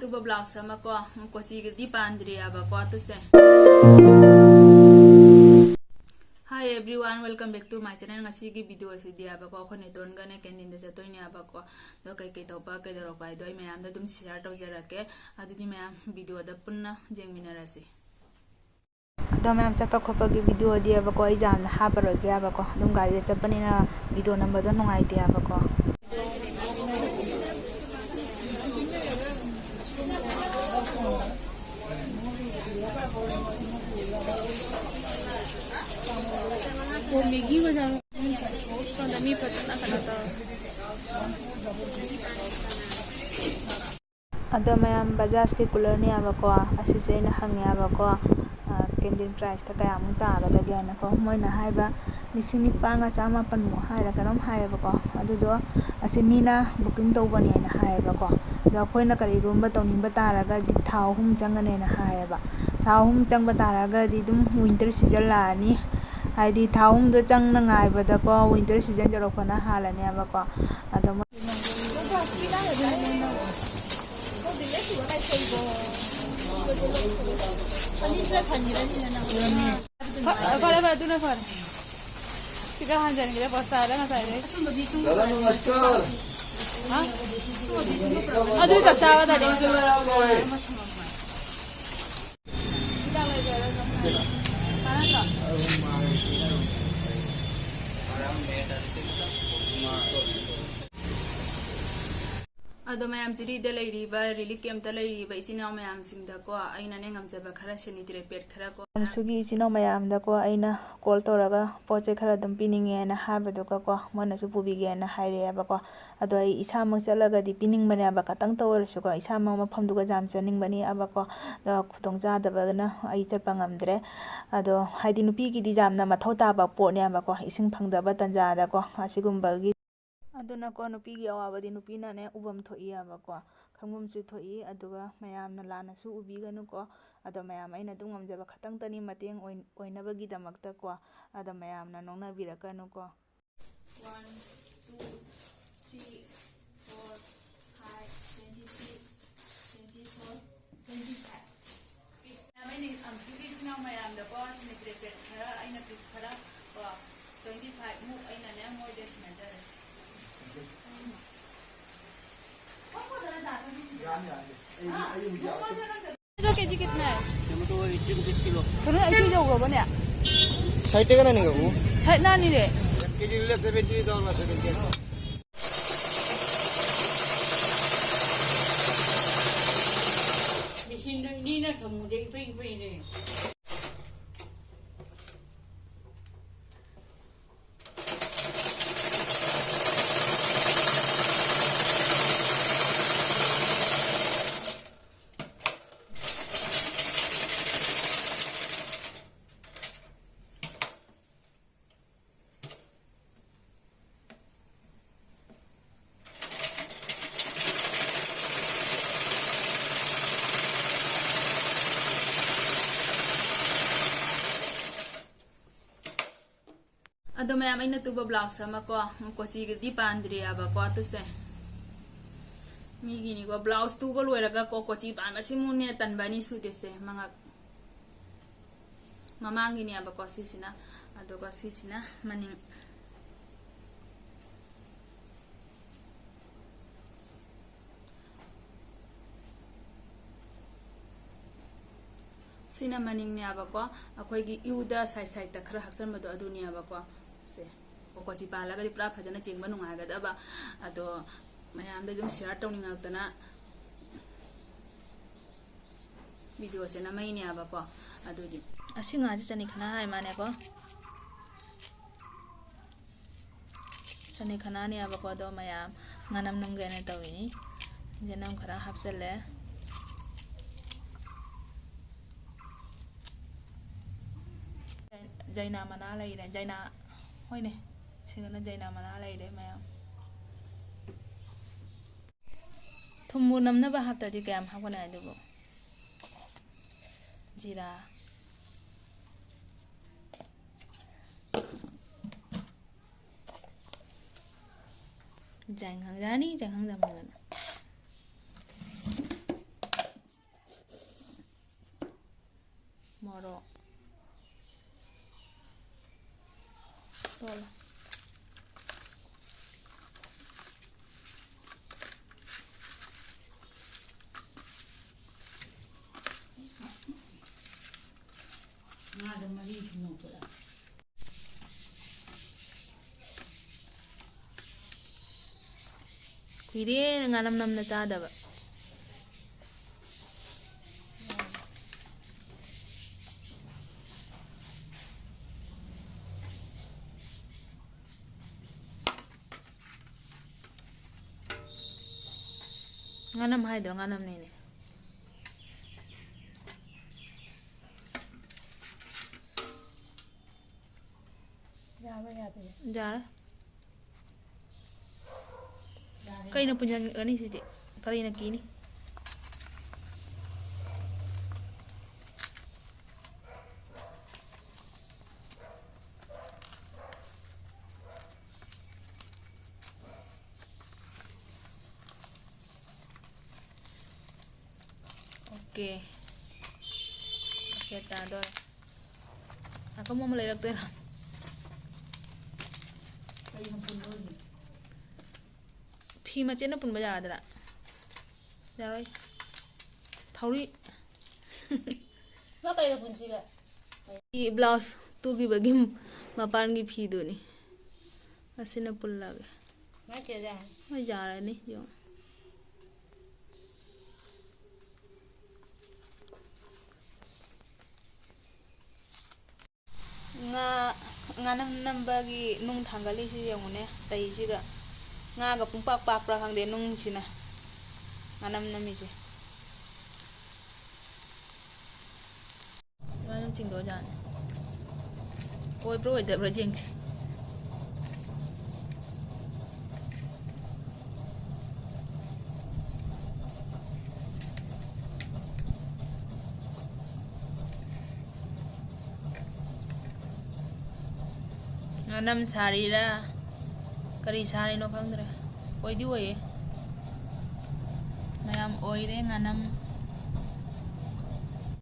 tuba blog sama ko si di pandri aba ko to se. Hi everyone, welcome back to my channel. Ngasi gi video si dia aba ko khone ton ga ne kendin da satoi ni aba ko do kai kai topa kai daro pai doi mayam da dum share to jara ke adu di mayam video da punna jengminarasi. Ado mayam chapa khopa gi video di aba ko exam na ha paro gi aba ko dum gari da chapani na video number do nongai di aba ko Migi wajan so nami patna kanata ado mayam bajaj ke cooler ni aba ko asise na hangi aba ko kendin price ta kaya mun ta da lagi na ko moi na haiba nisini panga chama pan mo haira karam haiba ko adu do asimina booking to bani na haiba ko da koina kari gumba tawning ba taraga di thau hum changane na haiba thau hum chang ba taraga di dum winter season la ni haidi thau hum do chang na ngai ba da ko winter season jaro khona hala ne aba ko ado Para tu na para. Sika hanjan gila posta ada nggak saya? नमस्कार Hah? Aduh tak cawa tadi. Ado mayam siri da leiriba really kem ta leiriba ichina mayam singda ko aina ne ngamjaba khara sanitary pet khara ko Sugi isino mayam da ko aina call toraga poche khara dum pininge na habado ko mona su pubige na haire aba ko ado ai isa mang chalaga di pining bane aba katang tawar su ko isa mang mafam duga jam chaning bani aba ko da khutong ja da ba na ai chapa ngamdre ado haidi nupi gi di jam na mathau ta ba po ne aba ko ising phangda ba tanja da ko asigumba gi aduna ko nupi gi awabadi nupi na ne ubam thoi aba ko khangmum chu thoi aduga mayam na lana su ubi ganu ko ado mayam aina dum ngamjaba khatang tani mateng oinabagi damakta ko ado mayam na nongna birakanu ko 1 2 3 4 5 26 24 25 is amani am sugi sina mayam da ko sanitary pet khara aina pis khara ko 25 mu aina ne moi des na jare KG कितना है tomato 80 rupees kilo तो ऐसे जाऊगा बने 60 টাকা नहीं गो side ना नहीं रे केजी ले 70 डॉलर से के Bihin ni na kamu dei pei ne ado mayam aina tuba blog sama ko si di pandri aba ko to se mi gini ko blouse tuba loiraga ko chi pana simune tanbani su de se manga mamangi ni aba ko sisina ado ko sisina maning sina maning ni aba ko akoi gi yuda sai ta khara haksan mado adu ni aba ko se ko chi pala ga pura phajana chengba nunga ga da ba ado mayam da jum share tawning aktana video se na mai ni aba ko adu di asinga ji chani khana hai mane ko chani khana ni aba ko do mayam nganam nung ge ne tawini jenam khara hapsale jaina mana lai re jaina hoine singana jaina mana lai re mayam thumu namna ba hapta di kayam hakona dubo jira janghang jani janghang jamana ꯀꯨꯏꯔꯦ ꯉꯥꯅꯝ ꯅꯝꯅ ꯆꯥꯗꯕ ꯉꯥꯅꯝ ꯍꯥꯏꯗ꯭ꯔꯣ ꯉꯥꯅꯝꯅꯤꯅꯦ ꯌꯥꯔꯦ ꯀꯩꯅ ꯄꯨꯟꯁꯤꯟꯒꯅꯤ ꯁꯤꯗꯤ ꯀꯔꯤꯅ ꯀꯤꯅꯤ oke tador aku mau leirure ꯐꯤ ꯃꯆꯦꯠꯅ ꯄꯨꯟꯕ ꯌꯥꯒꯗ꯭ꯔꯥ ꯌꯥꯔꯣꯏ ꯊꯧꯔꯤ ꯀꯩꯗ ꯄꯨꯟꯁꯤꯒꯦ ꯕ꯭ꯂꯥꯎꯁ ꯇꯨꯈꯤꯕꯒꯤ ꯃꯄꯥꯟꯒꯤ ꯐꯤꯗꯨꯅꯤ ꯑꯁꯤꯅ ꯄꯨꯜꯂꯒꯦ ꯍꯣꯏ ꯌꯥꯔꯅꯤ ꯌꯦꯡꯉꯣ ꯉꯥꯅꯝ ꯅꯝꯕꯒꯤ ꯅꯨꯡ ꯊꯥꯡꯒꯠꯂꯤꯁꯤ ꯌꯦꯡꯉꯨꯅꯦ ꯇꯩꯁꯤꯒ ꯉꯥꯒ ꯄꯨꯡꯄꯥꯛ ꯄꯥꯛꯄ꯭ꯔꯥ ꯈꯪꯗꯦ ꯅꯨꯡꯁꯤꯅ ꯉꯥꯅꯝ ꯅꯝꯃꯤꯁꯦ ꯉꯥꯅꯝ ꯆꯤꯡꯗꯣꯛꯑꯖꯥꯠꯅꯤ ꯑꯣꯏꯕ꯭ꯔꯥ ꯑꯣꯏꯗꯕ꯭ꯔꯥ ꯌꯦꯡꯁꯤ ꯉꯥꯅꯝ ꯁꯥꯔꯤꯔꯥ ꯀꯔꯤ ꯁꯥꯔꯤꯅꯣ ꯈꯪꯗ꯭ꯔꯦ ꯑꯣꯏꯗꯤ ꯑꯣꯏꯌꯦ ꯃꯌꯥꯝ ꯑꯣꯏꯔꯦ ꯉꯥꯅꯝ